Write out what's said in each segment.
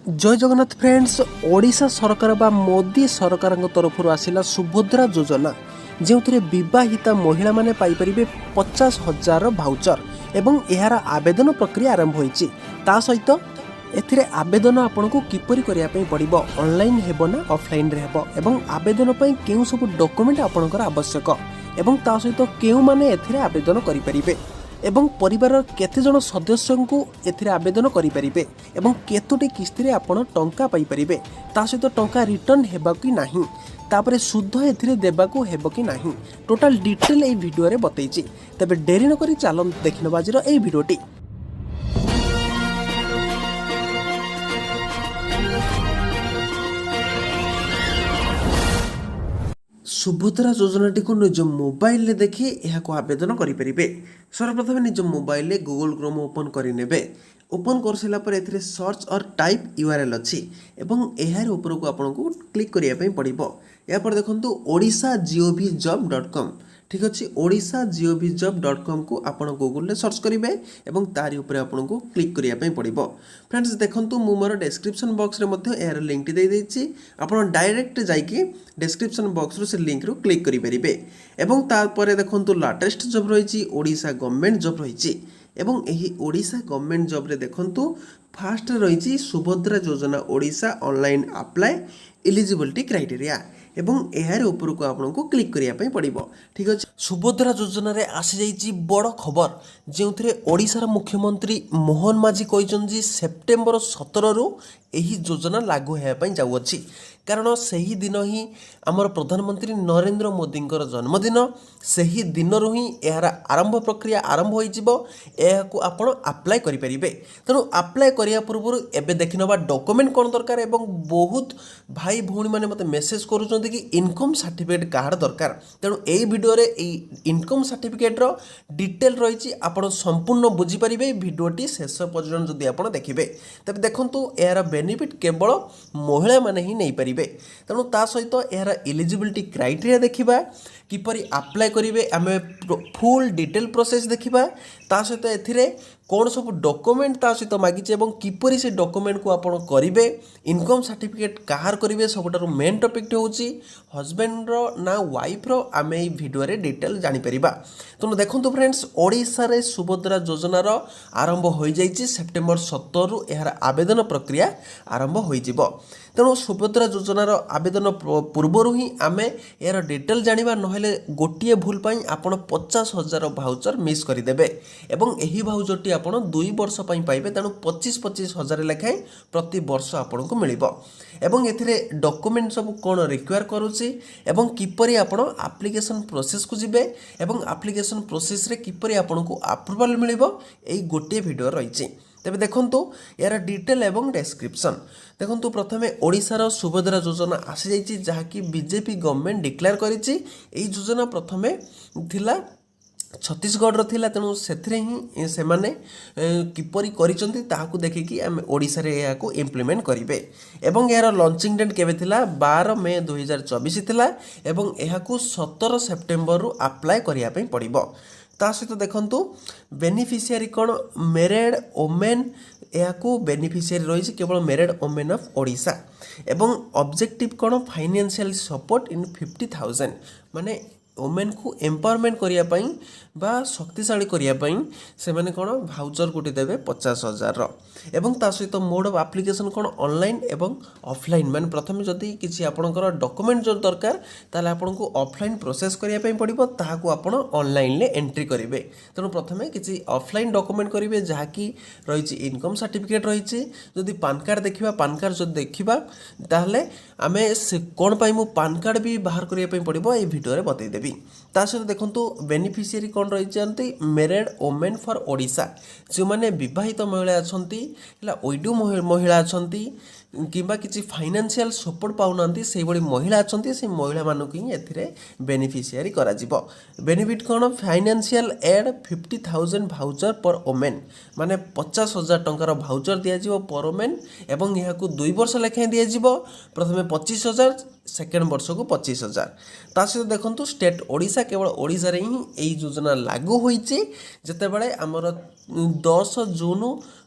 जय जगन्नाथ फ्रेंड्स। ओडिशा सरकार बा मोदी सरकार तरफ आसिला सुभद्रा योजना जो बहिता महिला माने पाई परिबे 50,000 भाउचर एवं यार आवेदन प्रक्रिया आरंभ होईची। ता सहित एथिरे आवेदन आपनको किपरि करिया पई पड़िबो, ऑनलाइन हेबो ना ऑफलाइन रे हेबो एवं आवेदन पई केउ सब डॉक्यूमेंट आपनकर आवश्यक एवं ता सहित केउ माने एथिरे आवेदन करि परिबे एवं परिवार केते जन सदस्य को एथिरे आवेदन करि परिबे एवं केतोटी किस्ती आपण टंका पाई परिबे, ता सहित टंका रिटर्न हेबा कि नाही, तापरे शुद्ध एथिरे देबा को हेबो कि नाही, टोटल डिटेल ए वीडियो रे बतैछि। तबे देरी न करी चालन देखिनो बाजीर ए वीडियोटी। सुभद्रा योजनाटी को निज मोबाइल रे देखि यहाको आवेदन करि परिबे। सर्वप्रथम निज मोबाइल रे गूगल क्रोम ओपन करि नेबे। ओपन कर सारा पर एथिरे सर्च और टाइप यूआरएल अच्छी एवं यार ऊपर को आपको क्लिक करिया पई पड़िबो। या पर देखंतु odisha.gov.com ठीक अच्छे। odisha.gov.com को आपण गूगल रे सर्च करेंगे और तारी ऊपर आपको क्लिक करिया पई पड़िबो। फ्रेंड्स देखंतु मु मोर डिस्क्रिप्शन बॉक्स रे मध्य यार लिंक दे देछि, आपण डायरेक्ट जाइके डिस्क्रिप्शन बॉक्स रो से लिंक रो क्लिक करि परिबे। एवं तापर देखंतु लेटेस्ट जॉब रहिछि ओडिशा गवर्नमेंट जॉब रहिछि एवं यही ओडिशा गवर्नमेंट जॉब रे देखंतु फास्ट रहिछि सुभद्रा योजना Odisha online apply eligibility criteria एवं यार ऊपर को आपको क्लिक करिया पई पड़िबो। ठीक अच्छे। सुभद्रा योजना रे आसी जाइछि बड़ खबर जो ओडिशार मुख्यमंत्री मोहन माझी कहते सेप्टेम्बर 17 रु यही योजना लागू होगा जाऊँगी, कारण सही दिन ही आमर प्रधानमंत्री नरेंद्र मोदी जन्मदिन, सही दिन रु ही यार आरंभ प्रक्रिया आरंभ हो आपण अप्लाई करें। तेणु अप्लाई करिया पूर्व एबे देखिनबा डॉक्यूमेंट कौन दरकार एवं बहुत भाई भौणी माने मते मेसेज करूछन्ते कि इनकम सर्टिफिकेट काहार दरकार। तेणु एई वीडियो रे एई इनकम सर्टिफिकेट रो डिटेल रहिछि, आपण संपूर्ण बुझी परिबे वीडियोटी शेष पर्यंत जदि आपण देखिबे। तबे देखंतु यार बेनिफिट केवल महिला माने ही नहीं पारिबे। तेणु ता सहित यार एलिजिबिलिटी क्राइटेरिया देखिबा, किपरि अप्लाई करिवे आमे फुल डिटेल प्रोसेस देखिबा, ता सहित एथिरे कौन सब डॉक्यूमेंट ता सहित मागिचे एवं किपरि से डॉक्यूमेंट को आपण करिवे, इनकम सर्टिफिकेट काहार करिवे, सबटारु मेन टॉपिक होउची हस्बैंड रो ना वाइफ रो आमे ई वीडियो रे डिटेल जानि परिबा। तेणु देखंतु फ्रेंड्स ओडिशा रे सुभद्रा योजना रो आरंभ होई जाइछि सेप्टेम्बर 17 रु यार आवेदन प्रक्रिया आरंभ होई जिवो। तेणु सुभद्रा योजनार आवेदन पूर्वर ही आमे यार डिटेल जानिबा, नहेले गोटिए भूल पाई आपण 50,000 भाउचर मिस करदेवे एवं यही भाउचरटी आपण 2 वर्ष पाई पाइबे। तेणु 25,000 लेखाएं प्रति वर्ष आपन को मिलिबो एवं एथिरे डॉक्यूमेंट सब कोन रिक्वायर करूची एवं किपरि आपण एप्लिकेशन प्रोसेस को जिबे एवं एप्लिकेशन प्रोसेस रे किपरि आपण को अप्रूवल मिलिबो, एई गोटिए वीडियो रहिछि। तेबे देखंतु यार डिटेल एवं डिस्क्रिप्शन देखंतु। प्रथमे ओडिशार सुभद्रा योजना आसी जाइछि जहाँकि बीजेपी गवर्नमेंट डिक्लेयर करिछि। एई योजना प्रथमे थिला छत्तीसगढ़ रो थिला, तेणु सेथिरे ही सेमाने किपरि करिसंती ताहाकू देखिकी आमे ओडिसा रे याको इंप्लीमेंट करिवे। एवं यार लॉन्चिंग डेट केबे थिला 12 मई 2024 थिला एवं एहाकू 17 सेप्टेम्बर रु अप्लाई करिया पई पड़िबो। ता सहित देखंतु बेनिफिशियरी कौन मैरिड वोमेन, याकू बेनिफिशियरी रही केवल मैरिड वोमेन ऑफ ओडिशा एवं ऑब्जेक्टिव कौन फाइनेंशियल सपोर्ट इन 50,000 माने वोमेन को एम्पावरमेंट करने बा शक्तिशाली करने से मैंने कौन भाउचर गोटे देवे 50,000 एवं ता सहित मोड ऑफ एप्लिकेशन कौन ऑनलाइन एवं ऑफलाइन, माने प्रथम जदि किसी आपणकर डॉक्यूमेंट जो दरकार ताले आपनको ऑफलाइन प्रोसेस करने पड़ो, ताहाकू आपण ऑनलाइन ले एंट्री करेंगे। तेणु प्रथमे किसी ऑफलाइन डॉक्यूमेंट करेंगे जहाँकि रही इनकम सर्टिफिकेट रही, जदि पान कार्ड देखा पान कार्ड जो देखा ताहले आमे कौन पाई मु पान कार्ड भी बाहर करने पड़ो, ये वीडियो में बतईदेवी। ता सहित देखंतु बेनिफिशियरी कौन रही मैरिड वोमेन फॉर ओडिशा, जो मैंने विवाहित महिला अच्छा ओइडू महिला अच्छा किंबा किसी फाइनेंशियल सपोर्ट पाऊना से महिला अच्छा से महिला मानक ही एथिरे बेनिफिशियरी करा जिवो। बेनिफिट कौन फाइनेंशियल एड 50,000 भाउचर पर वोमेन, माने 50,000 टंकार भाउचर दिया जिवो पर वोमेन एवं यहाँ 2 वर्ष लेखाएं दिया जिवो। प्रथमे 25,000 सेकेंड वर्ष को 25,000 ता सहित देखो स्टेट ओडिशा केवल ओडिशा रे ही यही योजना लागू होईची जेतेबेले आमर 10 जून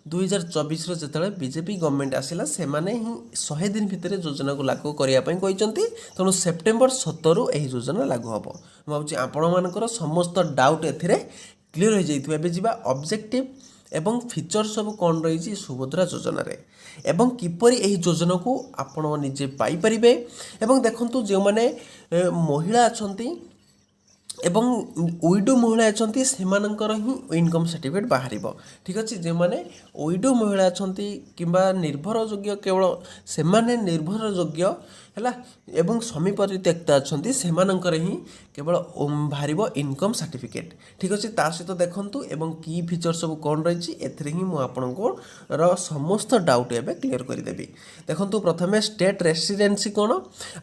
2024 जिते बीजेपी गवर्नमेंट आसिला से माने ही 100 दिन भितर योजना को लागू करने कहते तेणु सेप्टेम्बर 17 यही योजना लागू हम भावी आपण मानकर समस्त डाउट एथिरे क्लीयर हो जाइए। एबे जिबा ऑब्जेक्टिव एवं फीचर सब कौन रही सुभद्रा योजना रे एवं किपरि एही योजना को आपण निजे पाई परिबे एवं देखंतु जो माने महिला अछंती एवं उइडो महिला अछंती सेमानंकर ही इनकम सर्टिफिकेट बाहरिबो ठीक अछि। जे माने उइडो महिला अछंती किंबा निर्भर योग्य केवल सेमाने निर्भर योग्य हैला एवं स्वामी परित्यक्ता अछंती सेमानंकर ही केवल बाहरिबो इनकम सर्टिफिकेट ठीक अछि। ता सहित देखंतु एवं की फीचर सब कोन रही एथरे ही मु आपनको र समस्त डाउट एबे क्लियर कर देबी। देखंतु प्रथमे स्टेट रेसिडेंसी कोन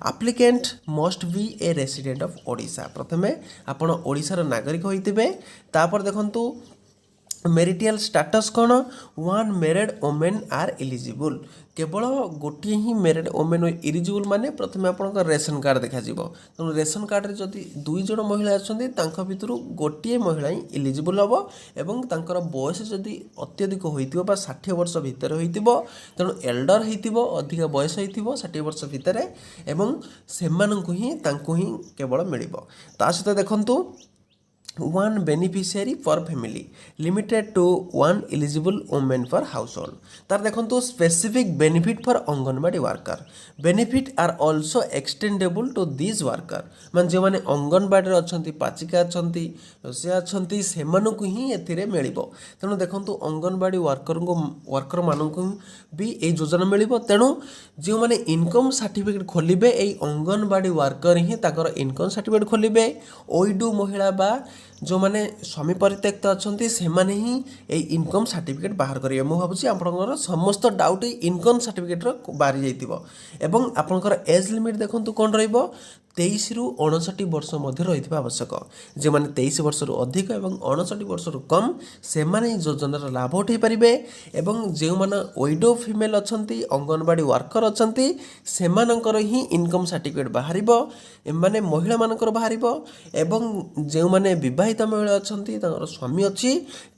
applicant must be a resident of Odisha प्रथमे आपण ओडिशार नागरिक होइतिबे। तापर देखंतु मेरिटियल स्टेटस कौन वन मैरिड वोमेन आर एलिजिबल केवल गोटे ही मैरिड वोमेन एलिजिबल माने प्रथमे आपन रेशन कार्ड देखा जिवो तेणु रेशन कार्ड रे जदि 2 जण महिला अछंती तांका भितरु गोटे महिला ही एलिजिबल हबो एवं तांकर बयस जदि अत्यधिक होइतिबो बा 60 वर्ष भितर होइतिबो तेणु एल्डर होइतिबो अधिक बयस होइतिबो 60 वर्ष भितर एवं सेमानंकु ही तांकु ही केवल मिलिबो। ता सहित देखंतु one beneficiary for family limited to one eligible woman for household तार देखंतु specific benefit for anganwadi worker benefit are also extendable to these worker मान जे माने अंगनवाड़ी रे अछंती पाचिका अछंती से अछंती सेमानकु ही एथिरे मिलिबो तेणु देखंतु अंगनवाड़ी वर्कर मानकु भी ए योजना मिलिबो तेणु जे माने इनकम सर्टिफिकेट खोलिबे ए अंगनवाड़ी वर्कर ही ताकर इनकम सर्टिफिकेट खोलिबे ओइडू महिला बा जो माने स्वामी परित्यक्त अछंती से माने ही ए इनकम सर्टिफिकेट बाहर करिवे। मु भाबुची आपनकर समस्त डाउट इनकम सर्टिफिकेट रो बाहर जाइतिबो एवं आपनकर एज लिमिट देखंतु कोन रहइबो 23 रु 59 वर्ष मध्य रहितबा आवश्यक जे माने 23 वर्ष रु अधिक एवं 59 वर्ष रु कम से माने योजनार लाभ उठाई परिबे एवं जे माने ओइडो फीमेल अछंती अंगनवाड़ी वर्कर अछंती सेमानकर ही इनकम सर्टिफिकेट बाहरिबो माने महिला मानकर बाहरिबो एवं जे माने विवाहित महिला अछंती ताकर स्वामी अछि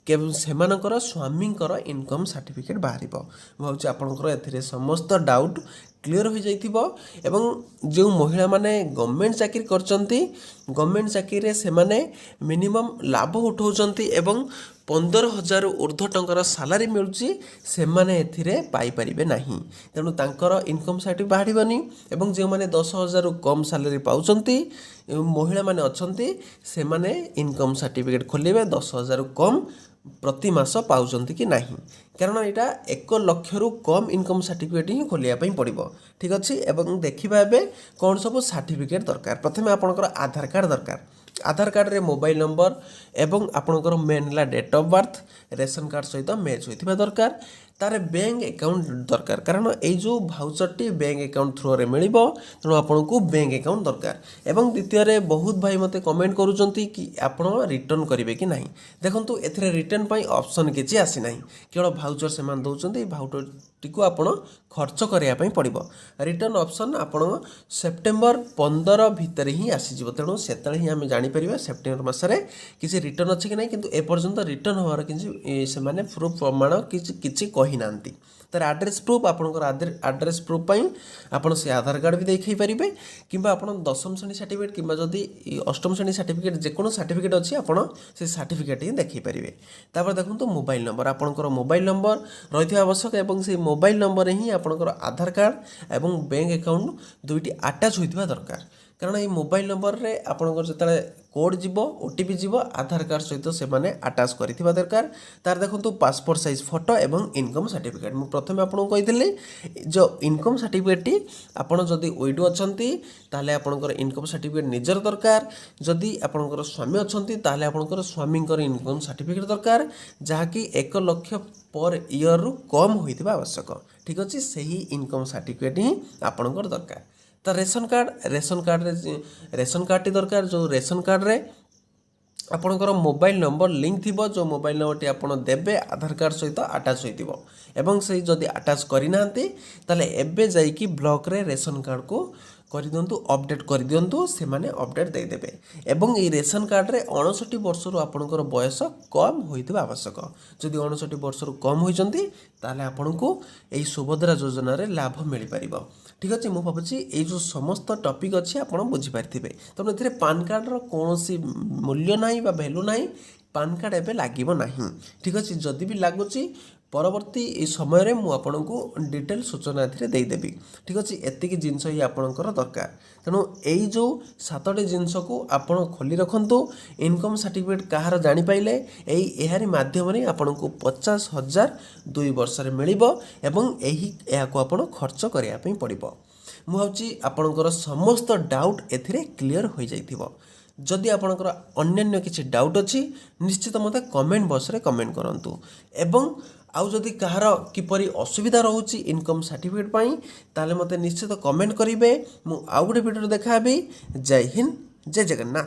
सेमानकर स्वामींकर इनकम सर्टिफिकेट बाहरिबो। भाबुची आपनकर एथिरे समस्त डाउट क्लियर हो जाइथिबो एवं जो महिला माने गवर्नमेंट चाकरी करचंती गवर्नमेंट चाकरी से माने मिनिमम लाभ उठाउचंती एवं 15,000 ऊर्ध्व टंकार सालारी मिलुची से माने एथिरे पाई परिबे नाही तेणु तांकर इनकम सर्टिफिकेट बाहरिबनी एवं जे माने 10,000 कम सालारी पाउचंती महिला माने अछंती से माने इनकम सर्टिफिकेट खोलिबे 10,000 कम प्रति मास पाउचंती कि नाही कारण यहाँ 1 लाख रु कम इनकम सर्टिफिकेट ही खोलिया पड़ो ठीक अच्छे। एवं देखा एवं कौन सब सर्टिफिकेट दरकार प्रथम आपंकर आधार कार्ड दरकार आधार कार्ड रे मोबाइल नंबर एवं आपंकर मेन है date of birth ration card सहित मैच होता दरकार तार बैंक अकाउंट दरकार कारण ये जो भाउचरटी बैंक अकाउंट थ्रू रे मिलिबो तेणु आपन को बैंक अकाउंट दरकार एवं द्वितीय रे बहुत भाई मते कमेंट करूचंती कि आपन रिटर्न करिवे कि नहीं देखंतु एथरे रिटर्न पई ऑप्शन किछि आसी नाही केवल भाउचर से मान दउचंती भाउचर टिको आपन खर्च करिया पई पड़िबो रिटर्न ऑप्शन आपन सेप्टेम्बर 15 भितर ही आसी जिवो तेणु सेतळे ही हम जानि परिबा सेप्टेम्बर मास रे किछि रिटर्न अछि कि नहीं किंतु ए पर्यंत रिटर्न होवार किछि से माने प्रूफ प्रमाण किछि कहि नांती तार एड्रेस प्रूफ आपनकर एड्रेस प्रूफ पई आपन से आधार कार्ड भी देखै परिबे किबा आपन दशम श्रेणी सर्टिफिकेट किबा जदी अष्टम श्रेणी सर्टिफिकेट जे कोनो सर्टिफिकेट अछि आपन से सर्टिफिकेट ही देखै परिबे। तापर देखंतु मोबाइल नंबर आपनकर मोबाइल नंबर रहिथि आवश्यक एवं से मोबाइल नंबर ही आपनकर आधार कार्ड एवं बैंक अकाउंट दुईटी अटैच होइथिबा दरकार कारण ये मोबाइल नंबर रे आपनकर जतले कोड जीवो ओटीपी जीवो आधार कार्ड सहित से माने अटैच करिथिबा दरकार तार देखंतु पासपोर्ट साइज फोटो एवं इनकम सर्टिफिकेट मु प्रथमे आपन कहिथिले जो इनकम सर्टिफिकेट टी आपन जदी ओइडो अछंती ताले आपनकर इनकम सर्टिफिकेट निजर दरकार जदी आपनकर स्वामी अछंती ताले आपनकर स्वामींकर इनकम सर्टिफिकेट दरकार जहा कि 1 लाख पर ईयर रु कम होइथिबा आवश्यक ठीक अछि सही इनकम सर्टिफिकेट ही आपनकर दरकार। तो रेशन कार्ड टी दरकार जो रेशन कार्ड रे ଆପଣଙ୍କର ମୋବାଇଲ୍ ନମ୍ବର ଲିଙ୍କ୍ ଥିବ ଯେଉଁ ମୋବାଇଲ୍ ନମ୍ବରଟି ଆପଣ ଦେବେ ଆଧାର କାର୍ଡ଼ ସହିତ ଆଟାଚ୍ ହୋଇଥିବ ଏବଂ ସେଇ ଯଦି ଆଟାଚ୍ କରିନାହାନ୍ତି ତାହେଲେ ଏବେ ଯାଇକି ବ୍ଲକରେ ରେସନ୍ କାର୍ଡ଼କୁ କରିଦିଅନ୍ତୁ ଅପଡ଼େଟ୍ କରିଦିଅନ୍ତୁ ସେମାନେ ଅପଡ଼େଟ୍ ଦେଇଦେବେ ଏବଂ ଏଇ ରେସନ୍ କାର୍ଡ଼ରେ 59 ବର୍ଷରୁ ଆପଣଙ୍କର ବୟସ କମ୍ ହୋଇଥିବା ଆବଶ୍ୟକ ଯଦି 59 ବର୍ଷରୁ କମ୍ ହୋଇଛନ୍ତି ତାହେଲେ ଆପଣଙ୍କୁ ଏଇ ସୁଭଦ୍ରା ଯୋଜନାରେ ଲାଭ ମିଳିପାରିବ ଠିକ୍ ଅଛି ମୁଁ ଭାବୁଛି ଏଇ ଯେଉଁ ସମସ୍ତ ଟପିକ୍ ଅଛି ଆପଣ ବୁଝିପାରିଥିବେ ତେଣୁ ଏଥିରେ ପାନ୍ କାର୍ଡ଼ର କୌଣସି ମୂଲ୍ୟ ନାହିଁ ବା ଭ୍ୟାଲୁ ନାହିଁ ପାନ୍ କାର୍ଡ଼ ଏବେ ଲାଗିବ ନାହିଁ ଠିକ୍ ଅଛି ଯଦି ବି ଲାଗୁଛି ପରବର୍ତ୍ତୀ ଏ ସମୟରେ ମୁଁ ଆପଣଙ୍କୁ ଡିଟେଲ୍ ସୂଚନା ଏଥିରେ ଦେଇଦେବି ଠିକ୍ ଅଛି ଏତିକି ଜିନିଷ ହିଁ ଆପଣଙ୍କର ଦରକାର ତେଣୁ ଏଇ ଯେଉଁ 7ଟି ଜିନିଷକୁ ଆପଣ ଖୋଲି ରଖନ୍ତୁ ଇନକମ୍ ସାର୍ଟିଫିକେଟ୍ କାହାର ଜାଣିପାରିଲେ ଏହାରି ମାଧ୍ୟମରେ ଆପଣଙ୍କୁ 50,000 2 ବର୍ଷରେ ମିଳିବ ଏବଂ ଏହାକୁ ଆପଣ ଖର୍ଚ୍ଚ କରିବା ପାଇଁ ପଡ଼ିବ ମୁଁ ଭାବୁଛି ଆପଣଙ୍କର ସମସ୍ତ ଡାଉଟ୍ ଏଥିରେ କ୍ଲିଅର୍ ହୋଇଯାଇଥିବ ଯଦି ଆପଣଙ୍କର ଅନ୍ୟାନ୍ୟ କିଛି ଡାଉଟ୍ ଅଛି ନିଶ୍ଚିତ ମୋତେ କମେଣ୍ଟ ବକ୍ସରେ କମେଣ୍ଟ କରନ୍ତୁ ଏବଂ ଆଉ ଯଦି କାହାର କିପରି ଅସୁବିଧା ରହୁଛି ଇନକମ୍ ସାର୍ଟିଫିକେଟ୍ ପାଇଁ ତାହେଲେ ମୋତେ ନିଶ୍ଚିତ କମେଣ୍ଟ କରିବେ ମୁଁ ଆଉ ଗୋଟେ ଭିଡ଼ିଓରେ ଦେଖାହେବି ଜୟ ହିନ୍ଦ ଜୟ ଜଗନ୍ନାଥ।